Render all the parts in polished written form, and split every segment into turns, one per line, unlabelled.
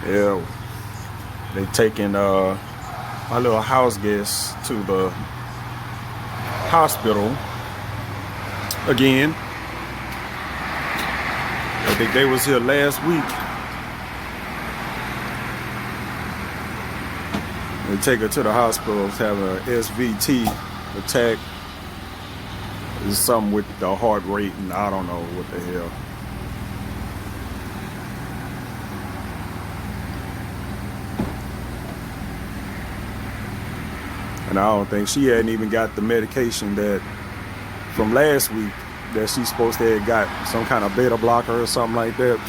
Yeah, they taking my little house guest to the hospital again. I think they was here last week. They take her to the hospital, have a SVT attack. It's something with the heart rate, and I don't know what the hell. And I don't think she hadn't even got the medication that from last week that she's supposed to have got, some kind of beta blocker or something like that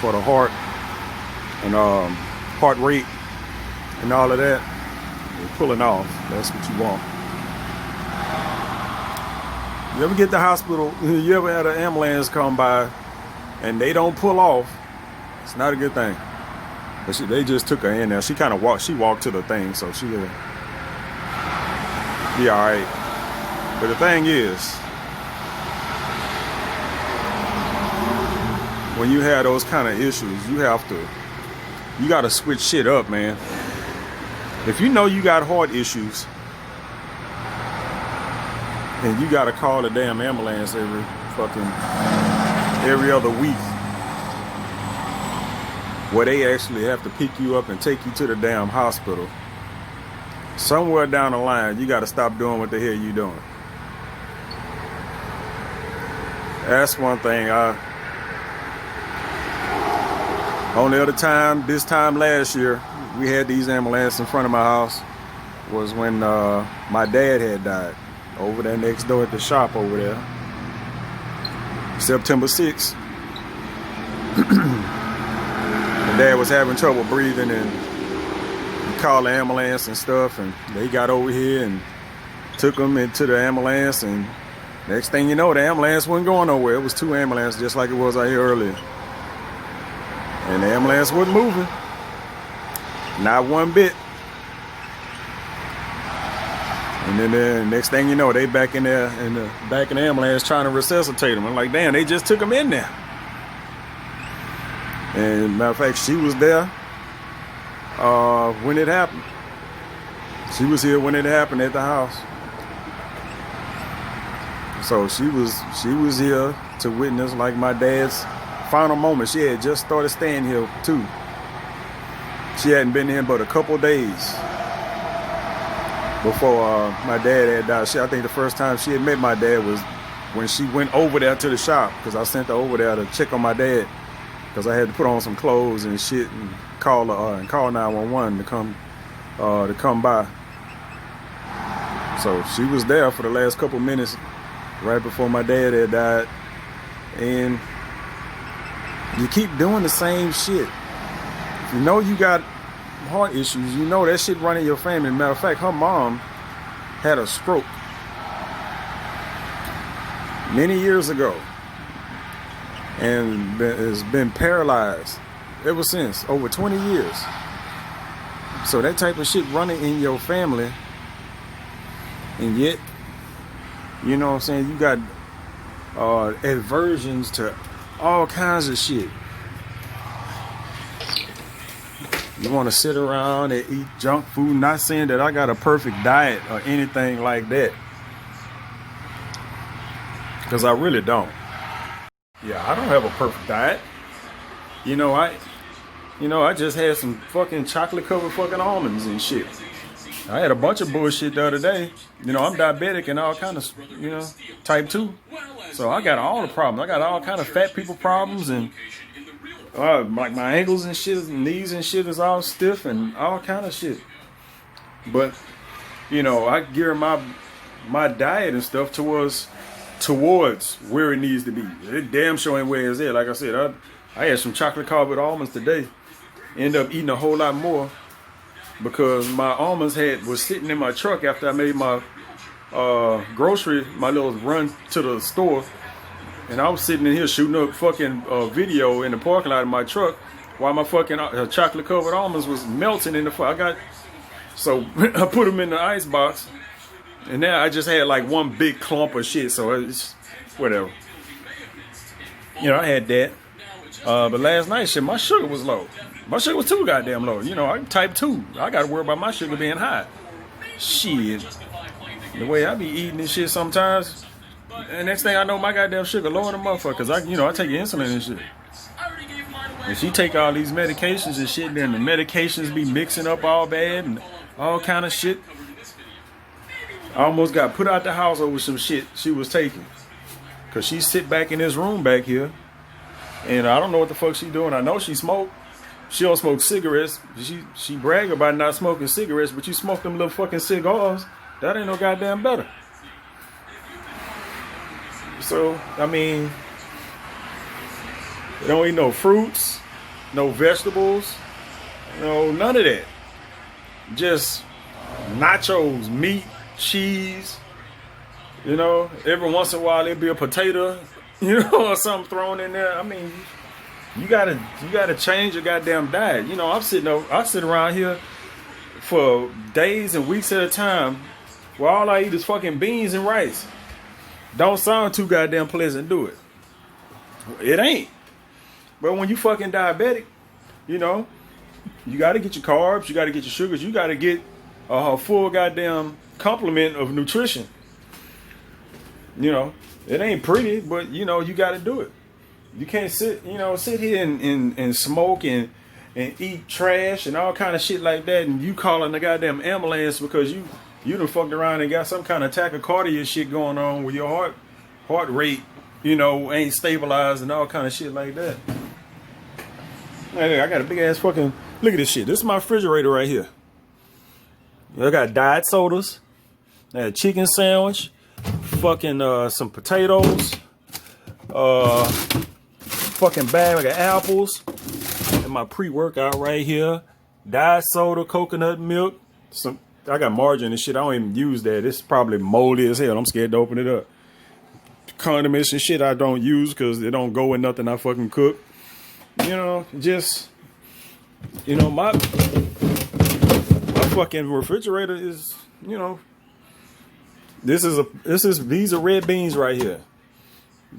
for the heart and heart rate and all of that. They're pulling off. That's what you want. You ever get to the hospital? You ever had an ambulance come by and they don't pull off? It's not a good thing. But they just took her in there. She kind of walked. She walked to the thing, so she be all right. But the thing is, when you have those kind of issues, you got to switch shit up, man. If you know you got heart issues and you got to call a damn ambulance every other week, where they actually have to pick you up and take you to the damn hospital, somewhere down the line, you got to stop doing what the hell you doing. That's one thing. Only other time, this time last year, we had these ambulances in front of my house was when my dad had died over there next door at the shop over there. September 6th. My dad was having trouble breathing and he called the ambulance and stuff, and they got over here and took him into the ambulance, and next thing you know, the ambulance wasn't going nowhere. It was two ambulances just like it was out here earlier. And the ambulance wasn't moving. Not one bit. And then the next thing you know, they back in there in the back of the ambulance trying to resuscitate him. I'm like, damn, they just took him in there. And matter of fact, she was there when it happened. She was here when it happened at the house. So she was here to witness like my dad's final moment. She had just started staying here too. She hadn't been here but a couple days before my dad had died. I think the first time she had met my dad was when she went over there to the shop, because I sent her over there to check on my dad because I had to put on some clothes and shit and call 911 to come by. So she was there for the last couple minutes right before my dad had died. And you keep doing the same shit. If you know you got heart issues, you know that shit running your family. Matter of fact, her mom had a stroke many years ago and has been paralyzed ever since, over 20 years. So that type of shit running in your family, and yet, you know what I'm saying, you got aversions to all kinds of shit. You want to sit around and eat junk food. Not saying that I got a perfect diet or anything like that, because I really don't. Yeah, I don't have a perfect diet. I just had some fucking chocolate covered fucking almonds and shit. I had a bunch of bullshit the other day. I'm diabetic and all kind of, type 2. So I got all the problems. I got all kind of fat people problems, and like my ankles and shit, and knees and shit is all stiff and all kind of shit. But, I gear my diet and stuff towards where it needs to be. It damn sure ain't where it's at. Like I said, I had some chocolate covered almonds today. Ended up eating a whole lot more because my almonds was sitting in my truck after I made my my little run to the store. And I was sitting in here shooting up fucking video in the parking lot of my truck while my fucking chocolate covered almonds was melting in the so I put them in the ice box, and now I just had like one big clump of shit. So it's whatever. I had that. But last night, shit, my sugar was low. My sugar was too goddamn low. You know, I'm type 2. I got to worry about my sugar being high. Shit. The way I be eating this shit sometimes, and next thing I know, my goddamn sugar low in the motherfucker. Cause I take insulin and shit. And she take all these medications and shit, then the medications be mixing up all bad and all kind of shit. I almost got put out the house over some shit she was taking. Cause she sit back in this room back here, and I don't know what the fuck she doing. I know she smoke. She don't smoke cigarettes. She brag about not smoking cigarettes, but you smoke them little fucking cigars. That ain't no goddamn better. So, I mean, they don't eat no fruits, no vegetables, none of that. Just nachos, meat, cheese. Every once in a while there'll be a potato, or something thrown in there. I mean, you gotta change your goddamn diet. I sit around here for days and weeks at a time where all I eat is fucking beans and rice. Don't sound too goddamn pleasant, do it. It ain't. But when you fucking diabetic, you gotta get your carbs, you gotta get your sugars, you gotta get a full goddamn complement of nutrition. It ain't pretty, but you gotta do it. You can't sit here and smoke and eat trash and all kind of shit like that, and you calling the goddamn ambulance because you done fucked around and got some kind of tachycardia shit going on with your heart rate, ain't stabilized and all kind of shit like that. Hey, I got a big ass fucking, look at this shit. This is my refrigerator right here. I got diet sodas, I had a chicken sandwich, fucking some potatoes, fucking bag of apples, and my pre-workout right here, diet soda, coconut milk, I got margarine and shit. I don't even use that. It's probably moldy as hell. I'm scared to open it up. Condiments and shit I don't use because they don't go in nothing I fucking cook. My fucking refrigerator is, these are red beans right here.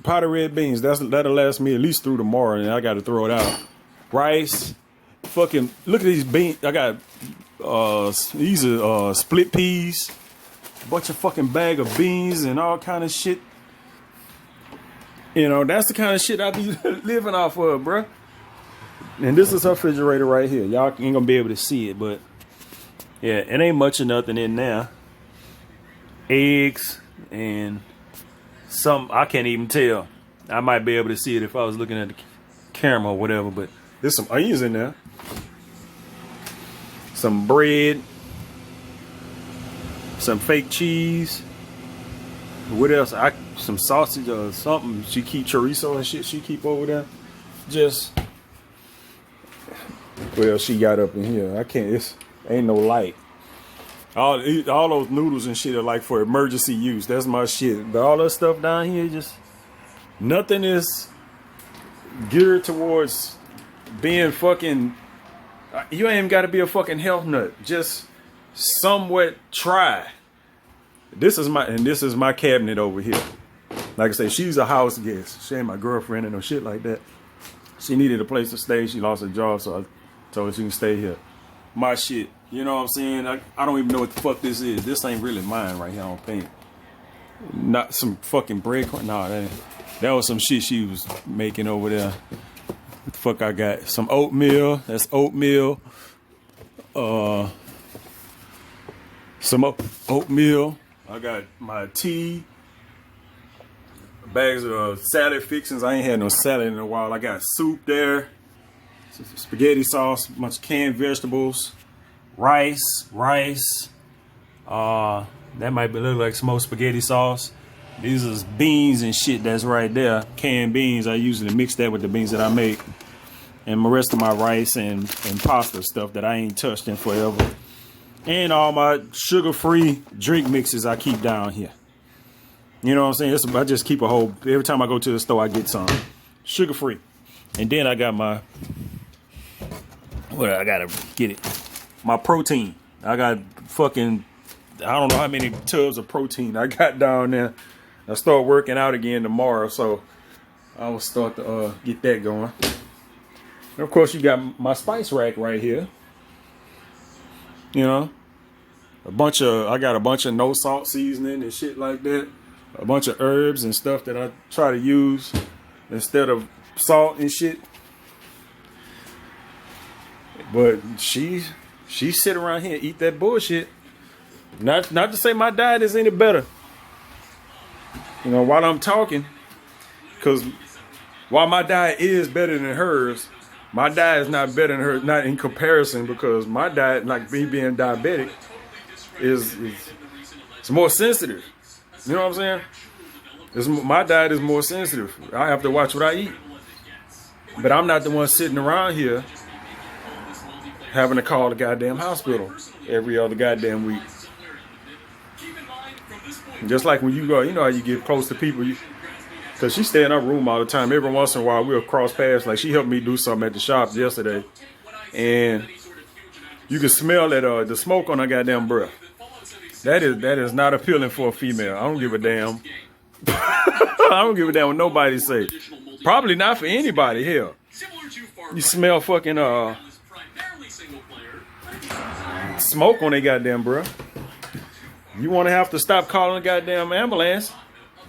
Pot of red beans. That'll last me at least through tomorrow, and I got to throw it out. Rice. Fucking look at these beans. I got these are split peas. Bunch of fucking bag of beans and all kind of shit. That's the kind of shit I be living off of, bruh. And this is her refrigerator right here. Y'all ain't gonna be able to see it, but yeah, it ain't much of nothing in there. Eggs and some, I can't even tell. I might be able to see it if I was looking at the camera or whatever, but there's some onions in there. Some bread. Some fake cheese. What else? Some sausage or something. She keep chorizo and shit she keep over there. What else she got up in here? Ain't no light. All those noodles and shit are like for emergency use. That's my shit. But all that stuff down here, just nothing is geared towards being fucking. You ain't even got to be a fucking health nut. Just somewhat try. This is my cabinet over here. Like I say, she's a house guest. She ain't my girlfriend and no shit like that. She needed a place to stay. She lost her job, so I told her she can stay here. My shit. You know what I'm saying? I don't even know what the fuck this is. This ain't really mine right here on paint. Not some fucking breadcrumb. Nah, that was some shit she was making over there. What the fuck I got? Some oatmeal. That's oatmeal. Some oatmeal. I got my tea. Bags of salad fixings. I ain't had no salad in a while. I got soup there. Some spaghetti sauce. A bunch of canned vegetables. Rice. That might be look like some more spaghetti sauce. These are beans and shit that's right there. Canned beans. I usually mix that with the beans that I make. And the rest of my rice and pasta stuff that I ain't touched in forever. And all my sugar-free drink mixes I keep down here. You know what I'm saying? I just keep a whole, every time I go to the store, I get some. Sugar-free. And then I got my, I gotta get it. My protein. I got fucking, I don't know how many tubs of protein I got down there. I start working out again tomorrow, so I will start to get that going. And of course, you got my spice rack right here. You know, I got a bunch of no salt seasoning and shit like that. A bunch of herbs and stuff that I try to use instead of salt and shit. But she sit around here and eat that bullshit. Not to say my diet is any better. You know, while I'm talking, because while my diet is better than hers, my diet is not better than hers, not in comparison, because my diet, like me being diabetic, is more sensitive. You know what I'm saying? My diet is more sensitive. I have to watch what I eat. But I'm not the one sitting around here having to call the goddamn hospital every other goddamn week. Just like when you go, you know how you get close to people, because she stay in her room all the time. Every once in a while we'll cross paths. Like she helped me do something at the shop yesterday, and you can smell that the smoke on her goddamn breath. That is not appealing for a female. I don't give a damn. I don't give a damn what nobody say. Probably not for anybody. Hell, you smell fucking smoke on their goddamn breath. You want to have to stop calling the goddamn ambulance,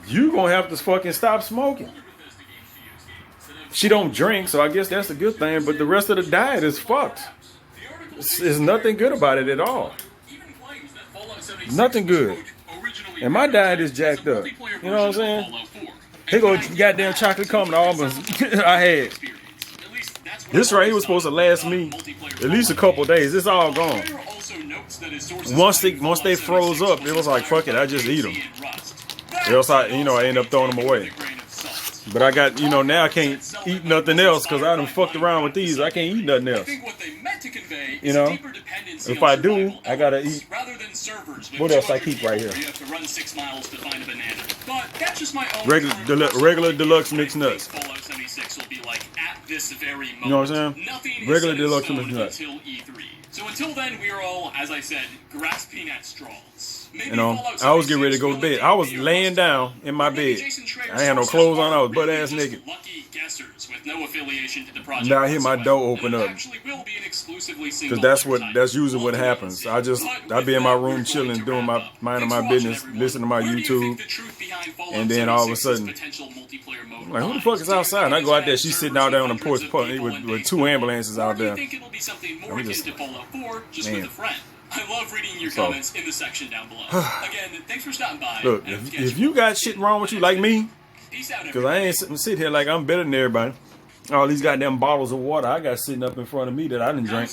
you gonna have to fucking stop smoking. She don't drink, so I guess that's a good thing, but the rest of the diet is fucked. There's nothing good about it at all. Nothing good. And my diet is jacked up. You know what I'm saying? Here go goddamn chocolate coming almonds I had. This right here was supposed to last me at least a couple days. It's all gone. Once they froze up, it was like, fuck it, I just eat them. Else I end up throwing them away. But I got, now I can't eat nothing else because I done fucked around with these. I can't eat nothing else. If I do, I gotta eat. What else I keep right here? Regular deluxe mixed nuts. You know what I'm saying? Regular deluxe mixed nuts.
So until then, we are all, as I said, grasping at straws.
I was getting ready to go to bed. I was laying down in my bed. I had no clothes on. I was butt ass naked. Now I hear my door open up. Because that's usually what happens. I be in my room chilling, doing minding my business, listening to my YouTube, and then all of a sudden, I'm like, who the fuck is outside? And I go out there. She's sitting out there on the porch with two ambulances out there. I'm just, man.
I love reading your comments in the section down below. Again, thanks for stopping by.
Look, if you got shit wrong with you like me, because I ain't sit here like I'm better than everybody. All these goddamn bottles of water I got sitting up in front of me that I didn't drink.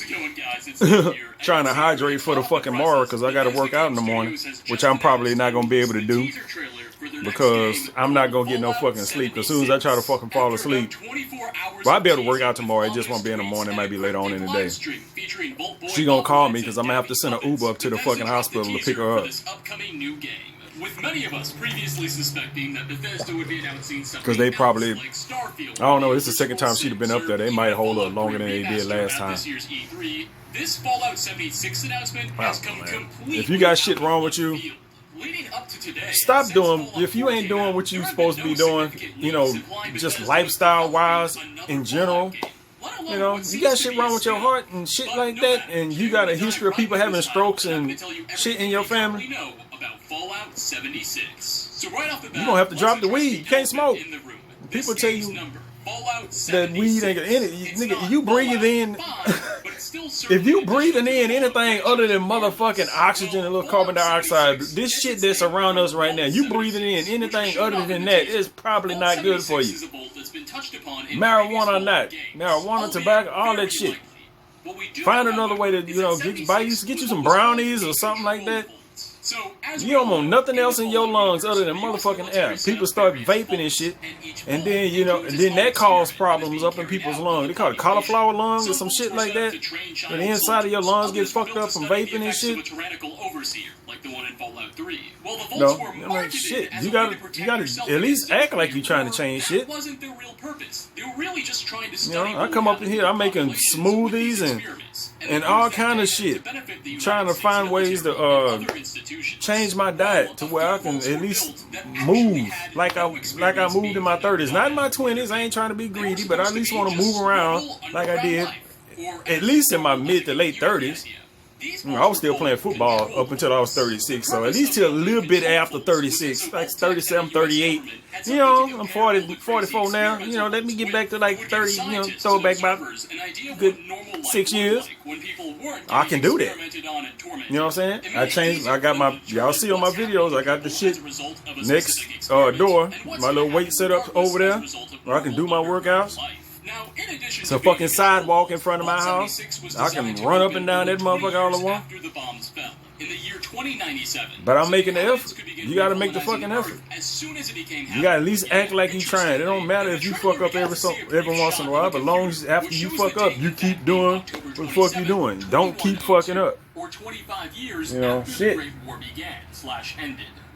Trying to hydrate for the fucking morrow because I got to work out in the morning, which I'm probably not going to be able to do because I'm not going to get no fucking sleep. As soon as I try to fucking fall asleep, well, I'll be able to work out tomorrow. It just won't be in the morning. It might be later on in the day. She going to call me because I'm going to have to send an Uber up to the fucking hospital to pick her up.
With many of us previously suspecting that Bethesda would be announcing something
because they probably,
like Starfield,
I don't know, this is the second time she'd have been up there. They might hold her longer than they did last time.
This Fallout 76 announcement has come completely.
If you got shit wrong with you, stop doing, if you ain't doing what you're supposed to be doing, just lifestyle wise in general. You got shit wrong with your heart and shit like that, and you got a history of people having strokes and shit in your family.
Fallout 76. So right off the bat,
you don't have to drop the weed. You can't smoke. People tell you that weed ain't in it. Nigga, you breathe in. If you breathing in anything other than motherfucking oxygen and little carbon dioxide, this shit that's around us right now, you breathing in anything other than that is probably not good for you. Marijuana or not, marijuana, tobacco, all that shit. Find another way to get you some brownies or something like that. You don't want nothing else in your lungs other than motherfucking air. People start vaping and shit, and then that causes problems up in people's lungs. They call it cauliflower lungs or some shit like that. And the inside of your lungs get fucked up from vaping and shit. No, I'm like, shit. You gotta at least act like you trying to change shit. I come up in here, I'm making smoothies and and all kind of shit. Trying to find ways to change my diet to where I can at least move like I moved in my 30s. Not in my 20s. I ain't trying to be greedy, but I at least want to move around like I did at least in my mid to late 30s. I was still playing football up until I was 36, so at least till a little bit after 36, like 37, 38. You know, I'm 44 now. You know, let me get back to like 30, you know, throw it back about good 6 years. I can do that. You know what I'm saying? I changed, I got my, y'all see on my videos, I got the shit next door, my little weight setup over there, where I can do my workouts. It's a fucking sidewalk in front of my house. I can run up and down that motherfucker all I want. But I'm making the effort. You gotta make the fucking effort. You gotta at least act like you trying. It don't matter if you fuck up every once in a while, but as long as after you fuck up, you keep doing what the fuck you doing. Don't keep fucking up. You know, shit.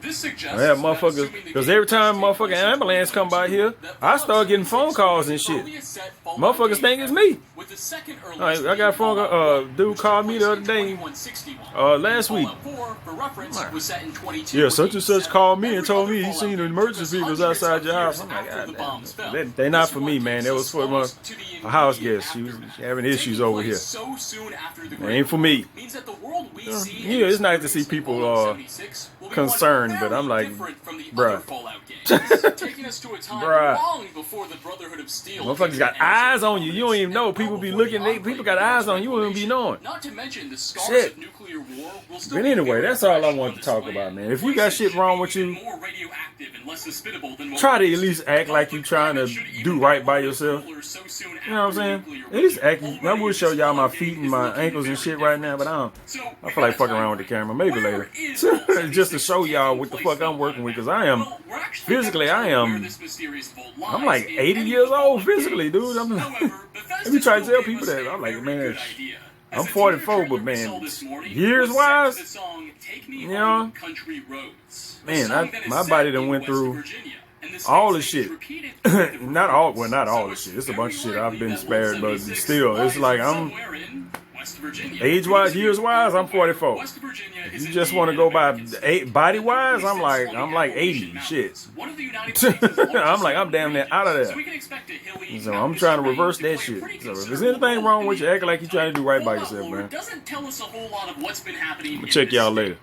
Yeah, motherfuckers, because every time motherfucking ambulance come by here, I start getting phone calls and shit. Motherfuckers think it's me. I got a phone call, dude called me the other day, last week. Yeah, such and such called me and told me he seen the emergency vehicles outside your house. I'm like, God damn, they're not for me, man. That was for a house guest. She was having issues over here. It ain't for me. Yeah, it's nice to see people concerned, but I'm like, bruh. Bruh. Motherfuckers got eyes on you. You don't even know. People be looking. People got eyes on you. You wouldn't be knowing. Shit. But anyway, that's all I wanted to talk about, man. If you got shit wrong with you, try to at least act like you trying to do right by yourself. You know what I'm saying? At least act. I will show y'all my feet and my ankles and shit right now, but I feel like fucking around with the camera. Maybe later. Just to show y'all what the fuck I'm working with, because I'm like 80 years old physically, dude. Let me try to tell people that. I'm like, man, I'm 44, but man, years wise, you know, man, my body done went through all the shit. not all the shit. It's a bunch of shit I've been spared, but still, it's like I'm age-wise, years-wise, I'm 44. If you just want to go by body-wise, I'm like 80. Shit. I'm damn near out of there. So I'm trying to reverse that shit. So if there's anything wrong with you, act like you're trying to do right by yourself, man. I'll check y'all later.